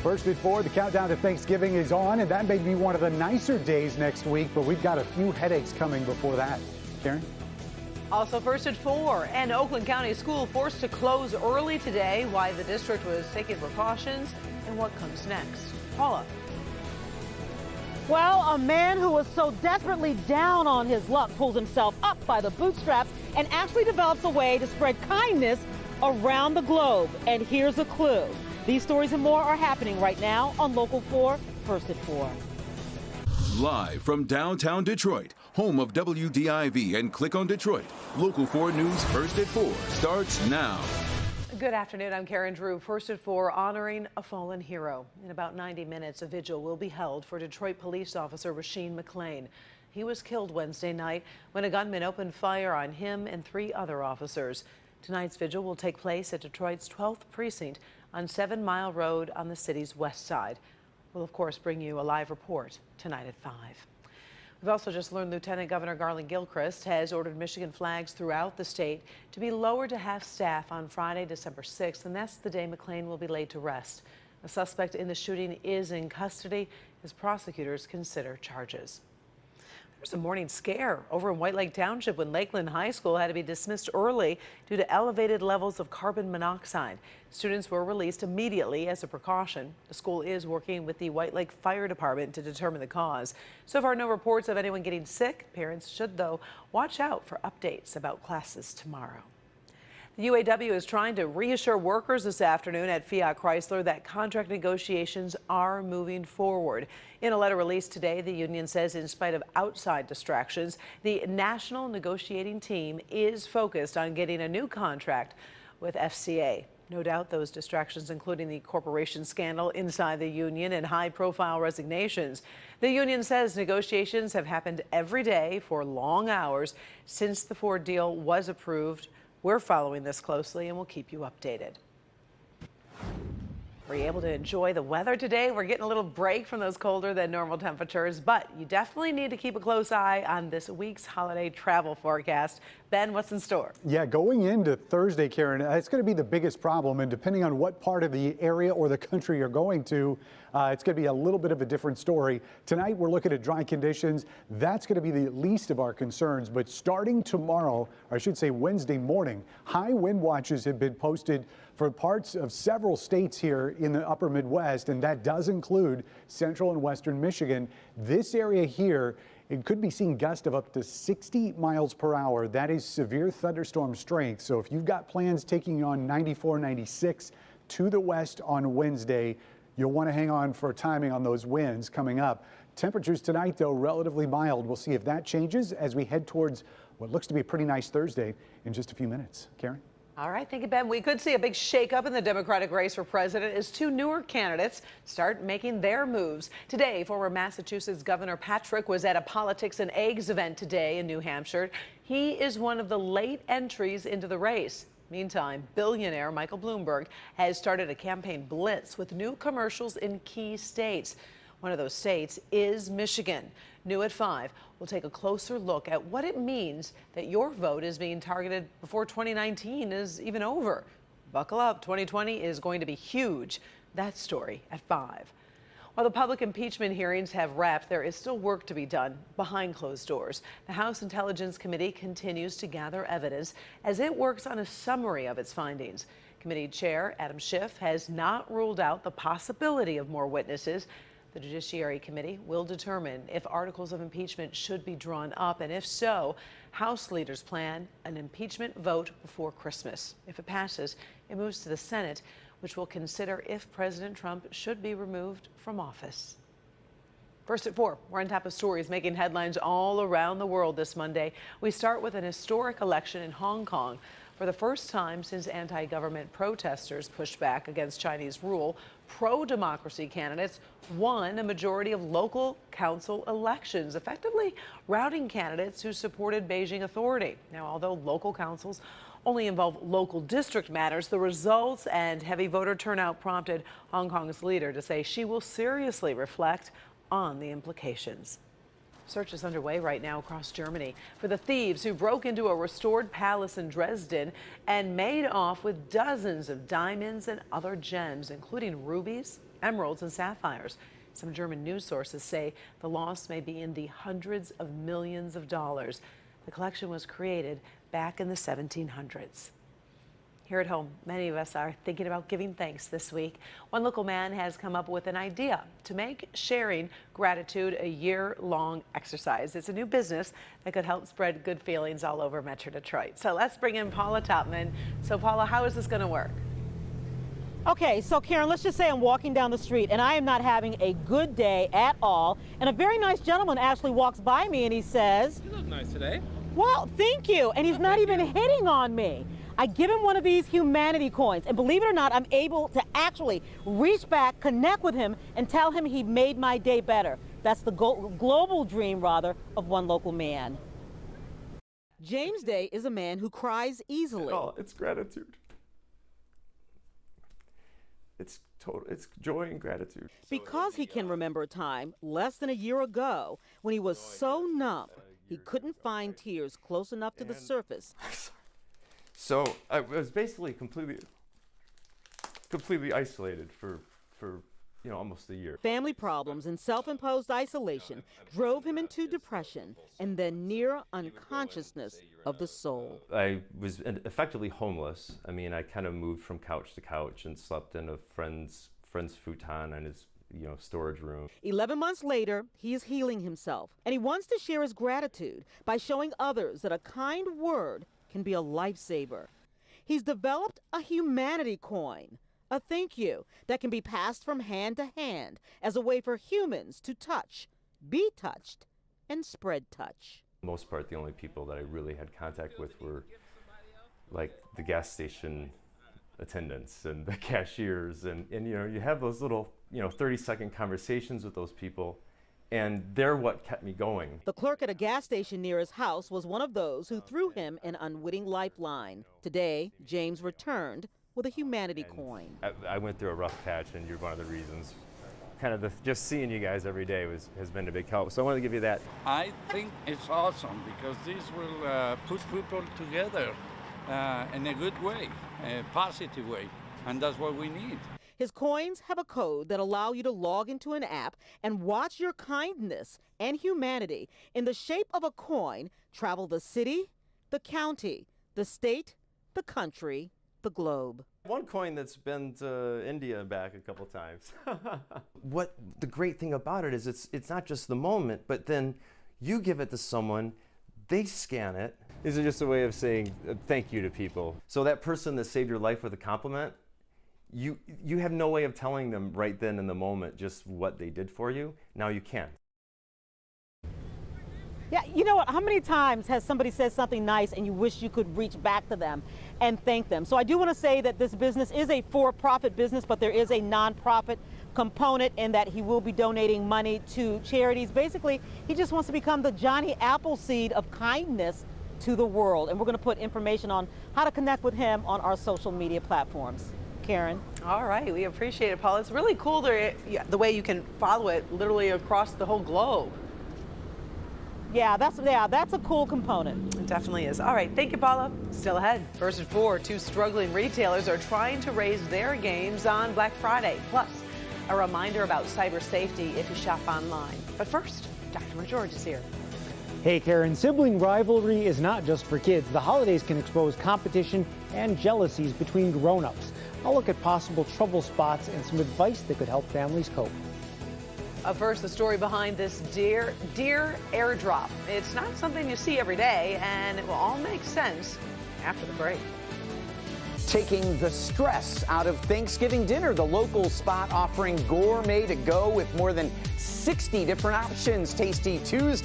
First at 4, the countdown to Thanksgiving is on, and that may be one of the nicer days next week, but we've got a few headaches coming before that. Karen? Also first at 4, an Oakland County school forced to close early today. Why the district was taking precautions and what comes next. Paula. Well, a man who was so desperately down on his luck pulls himself up by the bootstraps and actually develops a way to spread kindness around the globe. And here's a clue. These stories and more are happening right now on Local 4, First at 4. Live from downtown Detroit, home of WDIV and Click on Detroit, Local 4 News First at 4 starts now. Good afternoon, I'm Karen Drew. First at 4, honoring a fallen hero. In about 90 minutes, a vigil will be held for Detroit police officer Rasheen McClain. He was killed Wednesday night when a gunman opened fire on him and 3 other officers. Tonight's vigil will take place at Detroit's 12th precinct on 7 Mile Road on the city's west side. We'll, of course, bring you a live report tonight at 5. We've also just learned Lieutenant Governor Garland Gilchrist has ordered Michigan flags throughout the state to be lowered to half staff on Friday, December 6th, and that's the day McClain will be laid to rest. A suspect in the shooting is in custody as prosecutors consider charges. There's a morning scare over in White Lake Township when Lakeland High School had to be dismissed early due to elevated levels of carbon monoxide. Students were released immediately as a precaution. The school is working with the White Lake Fire Department to determine the cause. So far, no reports of anyone getting sick. Parents should, though, watch out for updates about classes tomorrow. The UAW is trying to reassure workers this afternoon at Fiat Chrysler that contract negotiations are moving forward. In a letter released today, the union says in spite of outside distractions, the national negotiating team is focused on getting a new contract with FCA. No doubt those distractions, including the corporation scandal inside the union and high-profile resignations. The union says negotiations have happened every day for long hours since the Ford deal was approved. We're following this closely and we'll keep you updated. Were you able to enjoy the weather today? We're getting a little break from those colder than normal temperatures, but you definitely need to keep a close eye on this week's holiday travel forecast. Ben, what's in store? Yeah, going into Thursday, Karen, it's going to be the biggest problem, and depending on what part of the area or the country you're going to, it's going to be a little bit of a different story. Tonight, we're looking at dry conditions. That's going to be the least of our concerns, but starting tomorrow, or I should say Wednesday morning, high wind watches have been posted for parts of several states here in the upper Midwest, and that does include central and western Michigan. This area here, it could be seeing gusts of up to 60 miles per hour. That is severe thunderstorm strength. So if you've got plans taking you on 94, 96 to the west on Wednesday, you'll want to hang on for timing on those winds coming up. Temperatures tonight, though, relatively mild. We'll see if that changes as we head towards what looks to be a pretty nice Thursday in just a few minutes. Karen? All right, thank you, Ben. We could see a big shakeup in the Democratic race for president as 2 newer candidates start making their moves. Today, former Massachusetts Governor Patrick was at a Politics and Eggs event today in New Hampshire. He is one of the late entries into the race. Meantime, billionaire Michael Bloomberg has started a campaign blitz with new commercials in key states. One of those states is Michigan. New at 5, we'll take a closer look at what it means that your vote is being targeted before 2019 is even over. Buckle up, 2020 is going to be huge. That story at 5. While the public impeachment hearings have wrapped, there is still work to be done behind closed doors. The House Intelligence Committee continues to gather evidence as it works on a summary of its findings. Committee Chair Adam Schiff has not ruled out the possibility of more witnesses. The Judiciary Committee will determine if articles of impeachment should be drawn up, and if so, House leaders plan an impeachment vote before Christmas. If it passes, it moves to the Senate, which will consider if President Trump should be removed from office. First at 4, we're on top of stories making headlines all around the world this Monday. We start with an historic election in Hong Kong. For the first time since anti-government protesters pushed back against Chinese rule, pro-democracy candidates won a majority of local council elections, effectively routing candidates who supported Beijing authority. Now, although local councils only involve local district matters, the results and heavy voter turnout prompted Hong Kong's leader to say she will seriously reflect on the implications. Search is underway right now across Germany for the thieves who broke into a restored palace in Dresden and made off with dozens of diamonds and other gems, including rubies emeralds and sapphires. Some German news sources say the loss may be in the hundreds of millions of dollars. The collection was created back in the 1700s. Here at home, many of us are thinking about giving thanks this week. One local man has come up with an idea to make sharing gratitude a year-long exercise. It's a new business that could help spread good feelings all over Metro Detroit. So let's bring in Paula Topman. So Paula, how is this going to work? Okay, so Karen, let's just say I'm walking down the street and I am not having a good day at all. And a very nice gentleman actually walks by me and he says, "You look nice today." "Well, thank you." And he's not even hitting on me. I give him one of these humanity coins, and believe it or not, I'm able to actually reach back, connect with him, and tell him he made my day better. That's the global dream, rather, of one local man. James Day is a man who cries easily. Oh, it's gratitude. It's joy and gratitude. Because he can remember a time less than a year ago when he was so numb he couldn't find tears close enough to the surface. So I was basically completely isolated for almost a year. Family problems and self-imposed isolation drove him into depression and then near unconsciousness of the soul. I was effectively homeless. I mean, I kind of moved from couch to couch and slept in a friend's futon in his storage room. 11 months later, he is healing himself, and he wants to share his gratitude by showing others that a kind word can be a lifesaver. He's developed a humanity coin, a thank you that can be passed from hand to hand as a way for humans to touch, be touched, and spread touch. For the most part, the only people that I really had contact with were like the gas station attendants and the cashiers, and you have those little 30-second conversations with those people, and they're what kept me going. The clerk at a gas station near his house was one of those who threw him an unwitting lifeline. Today, James returned with a humanity coin. I went through a rough patch, and you're one of the reasons. Kind of just seeing you guys every day has been a big help. So I wanted to give you that. I think it's awesome because this will put people together in a good way, a positive way, and that's what we need. His coins have a code that allow you to log into an app and watch your kindness and humanity in the shape of a coin travel the city, the county, the state, the country, the globe. One coin that's been to India and back a couple times. What the great thing about it is it's not just the moment, but then you give it to someone, they scan it. This is just a way of saying thank you to people. So that person that saved your life with a compliment, you have no way of telling them right then in the moment just what they did for you. Now you can. Yeah, you know what? How many times has somebody said something nice and you wish you could reach back to them and thank them? So I do want to say that this business is a for-profit business, but there is a nonprofit component in that he will be donating money to charities. Basically, he just wants to become the Johnny Appleseed of kindness to the world. And we're going to put information on how to connect with him on our social media platforms. Karen. All right, we appreciate it, Paul. It's really cool the way you can follow it literally across the whole globe. Yeah, that's a cool component. It definitely is. All right, thank you, Paula. Still ahead. First at 4, 2 struggling retailers are trying to raise their games on Black Friday. Plus, a reminder about cyber safety if you shop online. But first, Dr. McGeorge is here. Hey Karen, sibling rivalry is not just for kids. The holidays can expose competition and jealousies between grown-ups. I'll look at possible trouble spots and some advice that could help families cope. First, the story behind this deer airdrop. It's not something you see every day, and it will all make sense after the break. Taking the stress out of Thanksgiving dinner, the local spot offering gourmet to go with more than 60 different options. Tasty Tuesday.